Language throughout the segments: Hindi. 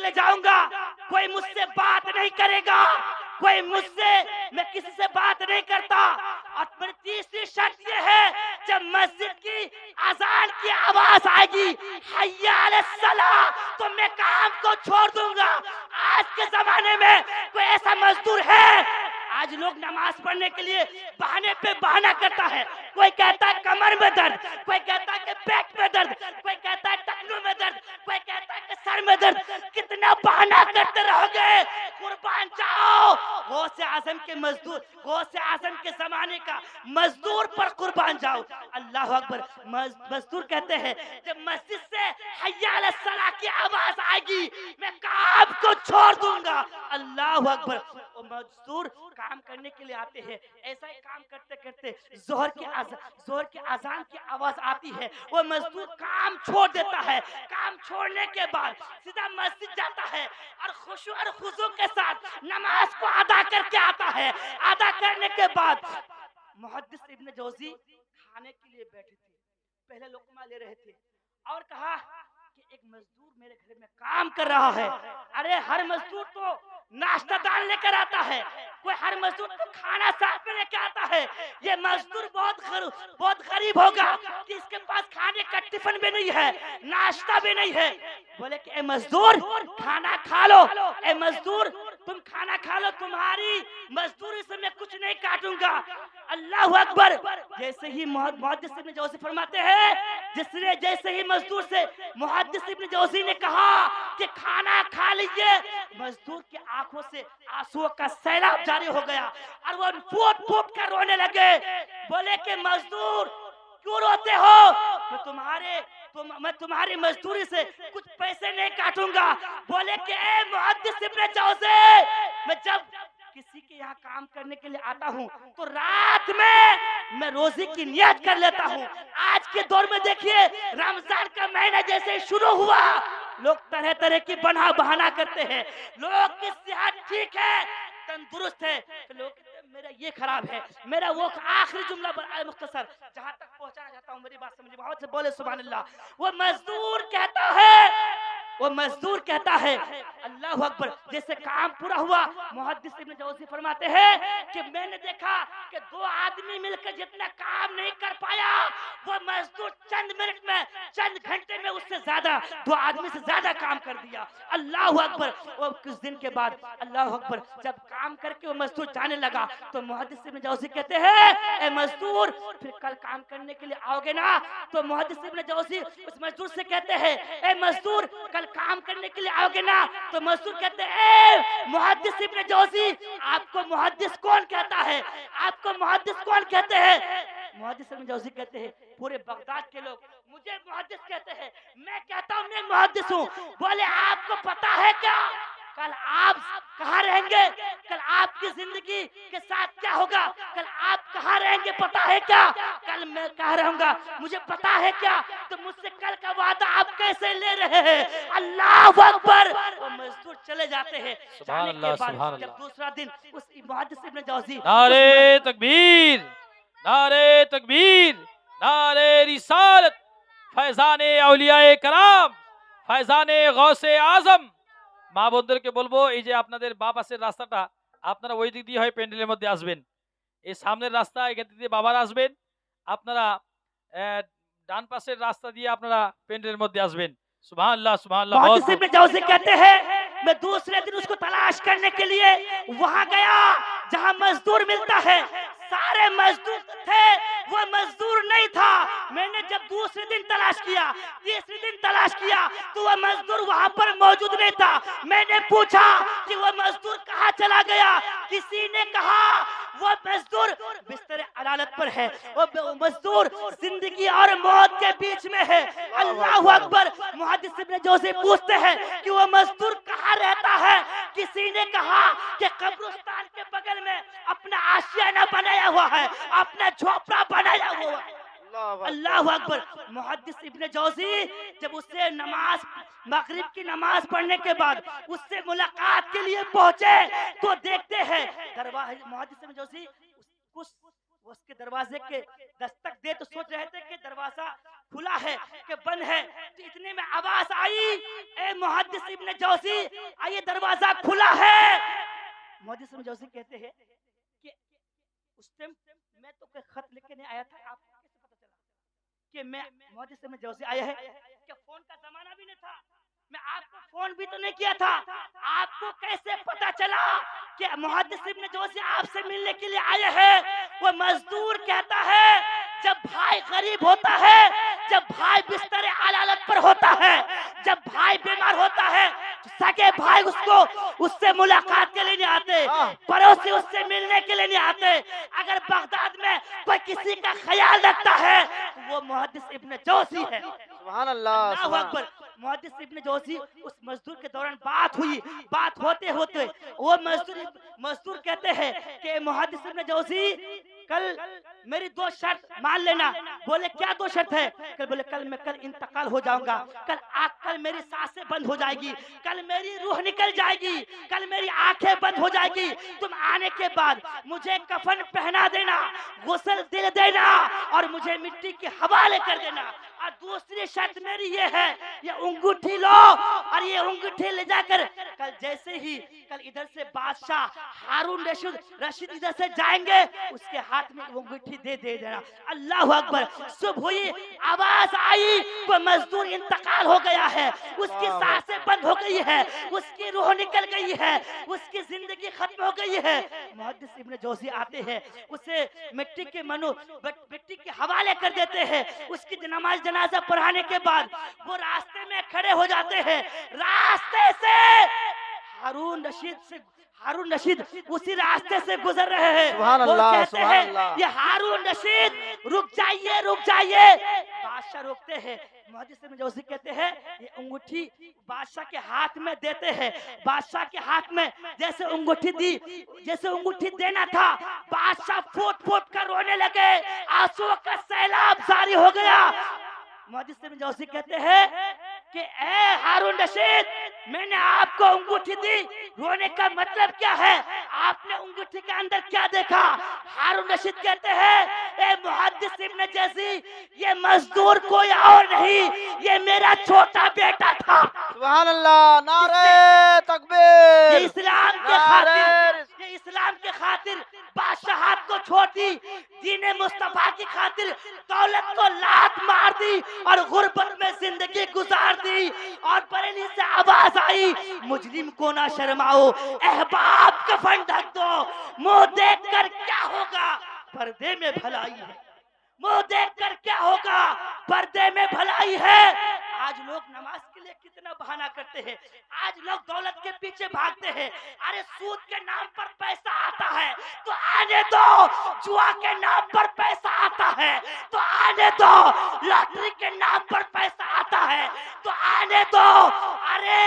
के लिए जाऊंगा, कोई मुझसे बात नहीं करेगा, कोई मुझसे, मैं किसी से बात नहीं करता। और मेरी तीसरी शर्त ये है, जब मस्जिद की अजान की आवाज आएगी हय्या अले सलाह, तो मैं काम को छोड़ दूंगा। आज के जमाने में कोई ऐसा मजदूर है? आज लोग नमाज पढ़ने के लिए बहाने पे बहाना करता है। कोई कहता है कमर में दर्द, कोई कहता है कि पेट में दर्द, कोई कहता है टखनों में दर्द, कोई कहता है कि सर में दर्द। कितना बहाना करते रहोगे? कुर्बान जाओ गौसे आजम के मजदूर, गौसे आजम के जमाने का मजदूर पर कुर्बान जाओ। अल्लाह अकबर। मजदूर कहते हैं जब मस्जिद से हय्या अले सलाह की आवाज आएगी मैं काम को छोड़ दूंगा। अल्लाह अकबर। वो मजदूर काम करने के लिए आते हैं, ऐसा ही काम करते करते जोहर के अजान की आवाज आती है, वो मजदूर काम छोड़ देता है। काम छोड़ने के बाद सीधा मस्जिद जाता है और खुशू और खुजू के साथ नमाज को अदा करके आता है। अदा करने के बाद मुहद्दिस इब्न जौजी खाने के लिए बैठे थे, पहले लुकमा ले रहे थे और कहा कि एक मजदूर मेरे घर में काम कर रहा है। अरे हर मजदूर तो नाश्ता दाल लेकर आता है, कोई हर मजदूर तो खाना साथ में लेकर आता है। ये मजदूर बहुत गरीब होगा कि इसके पास खाने का टिफिन भी नहीं है, नाश्ता भी नहीं है। बोले कि ए मजदूर खाना खा लो, ए मजदूर तुम खाना खा लो, तुम्हारी मजदूरी से मैं कुछ नहीं काटूंगा। अल्लाह अकबर। जैसे ही मुहद्दिस इब्न जौजी फरमाते हैं, जिसने जैसे ही मजदूर से मुहद्दिस इब्न जौजी ने कहा कि खाना खा लीजिए, मजदूर की आंखों से आंसुओं का सैलाब जारी हो गया और वो फूट फूट कर रोने लगे। बोले कि मजदूर क्यों रोते हो? मैं तुम्हारी मजदूरी से कुछ पैसे नहीं काटूंगा। बोले कि ए मुहद्दिस इब्न जौजी, मैं जब किसी के यहाँ काम करने के लिए आता हूँ तो रात में मैं रोजी की नियत कर लेता हूँ। आज के दौर में देखिए रमजान का महीना जैसे शुरू हुआ, लोग तरह तरह की बहाना करते हैं। लोग की सेहत ठीक है, तंदुरुस्त है, तो लोग कहते हैं मेरा ये खराब है, मेरा वो। आखिरी जुमला मुख्तसर जहां तक पहुंचाना चाहता हूं, मेरी बात समझिए, बहुत से बोले सुभान अल्लाह। वो मजदूर कहता है अल्लाह अकबर। जैसे काम पूरा हुआ, मुहद्दिस इब्न जौजी फरमाते हैं कि मैंने देखा कि दो आदमी मिलकर जितना काम नहीं कर पाया, वो मजदूर चंद मिनट में, चंद घंटे में उससे ज्यादा, दो आदमी से ज्यादा काम कर दिया। अल्लाह अकबर। वो कुछ दिन के बाद अल्लाह अकबर जब काम करके वो मजदूर जाने लगा तो मुहद्दिस इब्न जौजी कहते हैं ए मजदूर फिर कल काम करने के लिए आओगे ना? तो मुहद्दिस इब्न जौजी उस मजदूर से कहते हैं ए मजदूर कल काम करने के लिए आओगे ना? तो मजदूर कहते हैं ए मुहद्दिस इब्न जौजी, आपको मुहद्दिस कौन कहता है? आपको मुहद्दिस कौन कहते हैं? मुहद्दिस इब्न जौजी कहते हैं पूरे बगदाद के लोग मुझे मुहद्दिस कहते हैं, मैं कहता हूं मैं मुहद्दिस हूं। बोले आपको पता है क्या कल आप कहाँ रहेंगे? कल आपकी जिंदगी के साथ क्या होगा? कल आप कहाँ रहेंगे पता है क्या? कल मैं कहाँ रहूंगा मुझे पता है क्या? तो मुझसे कल का वादा आप कैसे ले रहे हैं? अल्लाह अकबर। वो मजदूर चले जाते हैं। जाने के बाद जब दूसरा दिन उस मुहद्दिस इब्न जौजी, नारे तकबीर, नारे तकबीर, नारे रिसालत, फैजाने औलियाए कराम, फैजाने गौसे आजम। মা বন্ধুদেরকে বলবো এই যে আপনাদের বাম পাশের রাস্তাটা আপনারা ওই দিক দিয়ে হয় প্যান্ডেলের মধ্যে আসবেন, এই সামনের রাস্তা এখান দিয়ে বাবারা আসবেন, আপনারা ডান পাশের রাস্তা দিয়ে আপনারা প্যান্ডেলের মধ্যে আসবেন। সুবহানাল্লাহ সুবহানাল্लाह। मुहद्दिस इब्न जौजी कहते हैं मैं दूसरे दिन उसको तलाश करने के लिए वहां गया जहां मजदूर मिलता है। सारे मजदूर थे, वो मजदूर नहीं था। मैंने जब दूसरे दिन तलाश किया, तीसरे दिन तलाश किया तो वह मजदूर वहां पर मौजूद नहीं था। मैंने पूछा कि वह मजदूर कहाँ चला गया? किसी ने कहा वो मजदूर बिस्तर अदालत पर है, वो मजदूर जिंदगी और मौत के बीच में है। अल्लाह अकबर। मुहद्दिस इब्न जौजी पूछते हैं कि वो मजदूर कहाँ रहता है? किसी ने कहा कि कब्रिस्तान के बगल में अपना आशियाना बनाया हुआ है, अपना झोपड़ा बनाया हुआ है। अल्लाह अकबर। मुहद्दिस इब्न जौजी जब उससे मगरिब की नमाज पढ़ने के बाद उससे मुलाकात के लिए पहुंचे तो देखते हैं मुहद्दिस इब्न जौजी उसके दरवाजे के दस्तक दे तो सोच रहे थे कि दरवाजा खुला है कि बंद है। तो इतने में आवाज आई, ए मुहद्दिस इब्न जौजी, आइए दरवाजा खुला है। मुहद्दिस इब्न जौजी कहते हैं कि उस टाइम मैं तो कोई खत लिख के नहीं आया था, आपको कैसे पता चला कि मैं मुहद्दिस इब्न जौजी आया है? क्या फोन का जमाना भी नहीं था, मैं आपको फोन भी तो नहीं किया था, आपको कैसे पता चला कि मुहद्दिस इब्न जौजी आपसे मिलने के लिए आए हैं? वो मजदूर कहता है जब भाई गरीब होता है, जब भाई बिस्तर अलालत पर होता है, जब भाई बीमार होता है, सगे भाई उससे मुलाकात के लिए नहीं आते, पड़ोसी उससे मिलने के लिए नहीं आते। अगर बगदाद में कोई किसी का ख्याल रखता है तो वो मुहद्दिस इब्न जौजी है। सुभान अल्लाह, अल्लाहु अकबर। मुहद्दिस इब्न जौजी उस मजदूर के दौरान बात हुई, बात होते होते वो मजदूर कहते हैं कि मुहद्दिस इब्न जौजी कल मेरी 2 शर्त मान लेना। बोले क्या 2 शर्त है? बोले कल मैं इंतकाल हो जाऊंगा, कल मेरी सांसें बंद हो जाएगी, कल मेरी रूह निकल जाएगी, कल मेरी आंखें बंद हो जाएगी। तुम आने के बाद मुझे कफन पहना देना, गुस्ल दे देना और मुझे मिट्टी के हवाले कर देना। और दूसरी शर्त मेरी ये है, ये अंगूठी लो और ये अंगूठी ले जाकर कल जैसे ही कल इधर से बादशाह हारून रशीद इधर से जाएंगे, उसके हाथ में अंगूठी दे देना। अल्लाह अकबर। सुबह हुई, आवाज आई, कोई मजदूर इंतकाल हो गया है, उसकी सांसें बंद हो गई है, उसकी रूह निकल गई है, उसकी जिंदगी खत्म हो गई है। मुहद्दिस इब्न जौजी आते हैं, उसे मिट्टी के हवाले कर देते हैं। उसकी नमाज जनाजा पढ़ाने के बाद वो रास्ते में खड़े हो जाते हैं। रास्ते से हारून रशीद उसी रास्ते से गुजर रहे हैं। वो कहते हैं ये हारून रशीद रुक जाइए। बादशाह रोकते हैं। मुहद्दिस इब्न जौजी कहते हैं ये अंगूठी बादशाह के हाथ में देते हैं। बादशाह के हाथ में जैसे अंगूठी देना था, बादशाह फूट कर रोने लगे, आंसुओं का सैलाब जारी हो गया। मुहद्दिस इब्न जौजी कहते हैं कि ए हारून रशीद, मैंने आपको अंगूठी दी, रोने का मतलब क्या है? आपने अंगूठी के अंदर क्या देखा? हारून रशीद कहते हैं ए मुहद्दिस इब्न जौजी, ये मजदूर कोई और नहीं, ये मेरा छोटा बेटा था। सुभान अल्लाह, नारे तकबीर। ये इस्लाम के खातिर बादशाहत को छोड़ दी, दीन मुस्तफा की खातिर दौलत को लात मार दी और गुर्बत में जिंदगी गुजार दी। और बरेली से आवाज आई, मुजरिम को ना शर्माओ, अहबाब कफन ढक दो, मुंह देख कर क्या होगा, पर्दे में भलाई है। मुंह देख कर क्या होगा, पर्दे में भलाई है। आज लोग नमाज के लिए कितना बहाना करते हैं, आज लोग दौलत के पीछे भागते हैं। अरे सूद के नाम पर पैसा आता है तो आने दो, जुआ के नाम पर पैसा आता है तो आने दो, लॉटरी के नाम पर पैसा आता है तो आने दो। अरे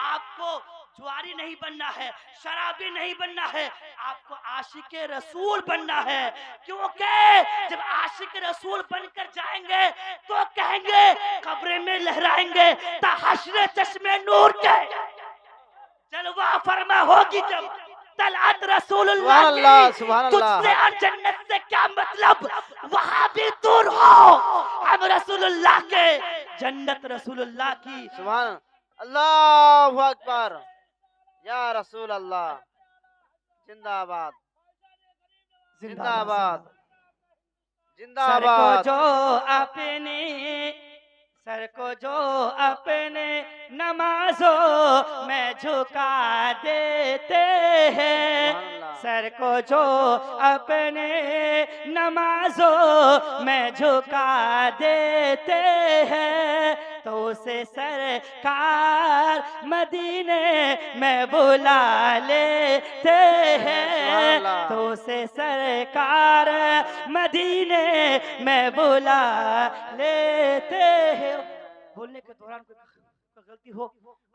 आपको जुआरी नहीं बनना है, शराबी नहीं बनना है, आपको आशिक रसूल बनना है। क्योंकि जब आशिक रसूल बनकर जाएंगे तो कहेंगे, कब्र में लहराएंगे हश्र चश्मे नूर के, जलवा फरमा होगी जब तलअत रसूलुल्लाह की। तुझसे और जन्नत से क्या मतलब, वहां भी दूर हो, हम रसूलुल्लाह के, जन्नत रसूलुल्लाह की। सुभान अल्लाह अकबर, या रसूल अल्लाह, जिंदाबाद जिंदाबाद जिंदाबाद। सर को जो अपने नमाजों में झुका देते हैं, सर को जो अपने नमाजों में झुका देते हैं, तो उसे सरकार मदीने में बुला लेते हैं, तो उसे सरकार मदीने में बुला लेते हैं। बोलने के दौरान कोई गलती हो,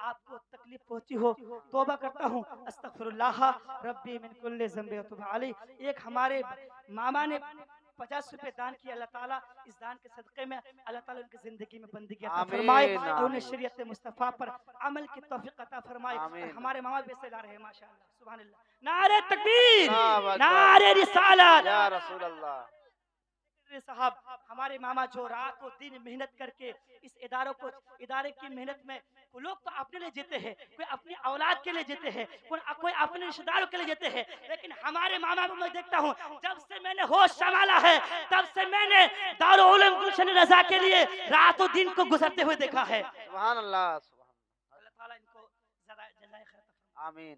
आपको तकलीफ पहुंची हो, तौबा करता हूँ, अस्तगफिरुल्लाह रब्बी मिन कुल्ली ज़ंबि व तुब अलैहि। एक हमारे मामा ने 50 रुपए दान किया। अल्लाह ताला इस दान के सदक़े में अल्लाह ताला उनकी जिंदगी में बंदगी अता फरमाए और उन्हें शरीयत मुस्तफा पर अमल की तौफीक अता फरमाए। हमारे मामा भी ऐसे ला रहे हैं माशाअल्लाह, सुभान अल्लाह। नारे तकबीर, नारे रिसालत, या रसूल अल्लाह। सेक्रेटरी साहब, हमारे मामा जो रातों दिन मेहनत करके इस इदारे की मेहनत में, लोग तो अपने लिए जीते हैं, कोई अपनी औलाद के लिए जीते हैं, कोई अपने रिश्तेदारों के लिए जीते हैं, लेकिन हमारे मामा को मैं देखता हूँ, जब से मैंने होश संभाला है तब से मैंने दारुल उलूम गुलशन रजा के लिए रातों दिन को गुजरते हुए देखा है। सुभान अल्लाह, सुभान अल्लाह ताला इनको ज़रा जज़ाए खैर। आमीन।